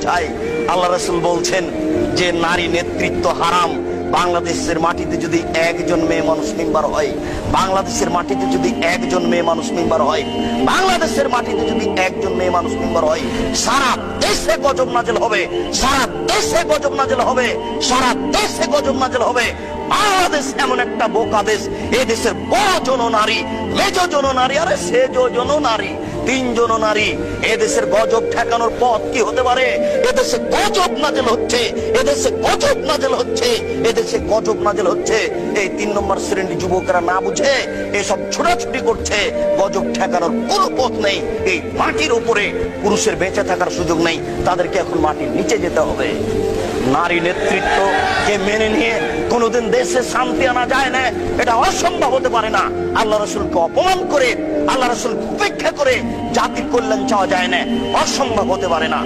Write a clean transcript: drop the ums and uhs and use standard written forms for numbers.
বোঝায়। আল্লাহ রাসূল বলছেন যে নারী নেতৃত্ব হারাম। বাংলাদেশের মাটিতে যদি একজন মেয়ে মানুষ মেম্বার হয়, বাংলাদেশের মাটিতে যদি একজন মেয়ে মানুষ মেম্বার হয়, বাংলাদেশের মাটিতে যদি একজন মেয়ে মানুষ মেম্বার হয়, সারা দেশে গজব নাজেল হবে, সারা দেশে গজব নাজেল হবে, সারা দেশে গজব নাজেল হবে। বাংলাদেশ এমন একটা বোকা দেশ, এই দেশের বড় জন নারী, মেজ জন নারী, আরে সেজ জন নারী, 3 জন নারী। এদেশের গজব ঠেকানোর পথ কি হতে পারে? এদেশে গজব নাজেল হচ্ছে, এদেশে গজব নাজেল হচ্ছে, এদেশে গজব নাজেল হচ্ছে। এই 3 নম্বর শ্রেণীর যুবকেরা না বুঝে এসব ছোটাছুটি করছে। গজব ঠেকানোর কোনো পথ নেই। এই মাটির উপরে পুরুষের বেঁচে থাকার সুযোগ নেই, তাদেরকে এখন মাটির নিচে যেতে হবে। নারী নেতৃত্ব কে মেনে নিয়ে কোনোদিন দেশে শান্তি আনা যায় না, এটা অসম্ভব হতে পারে না। আল্লাহ রাসূলকে অপমান করে, আল্লাহ রাসূলকে উপেক্ষা করে জাতির কল্যাণ চাওয়া যায় না, অসম্ভব হতে পারে না।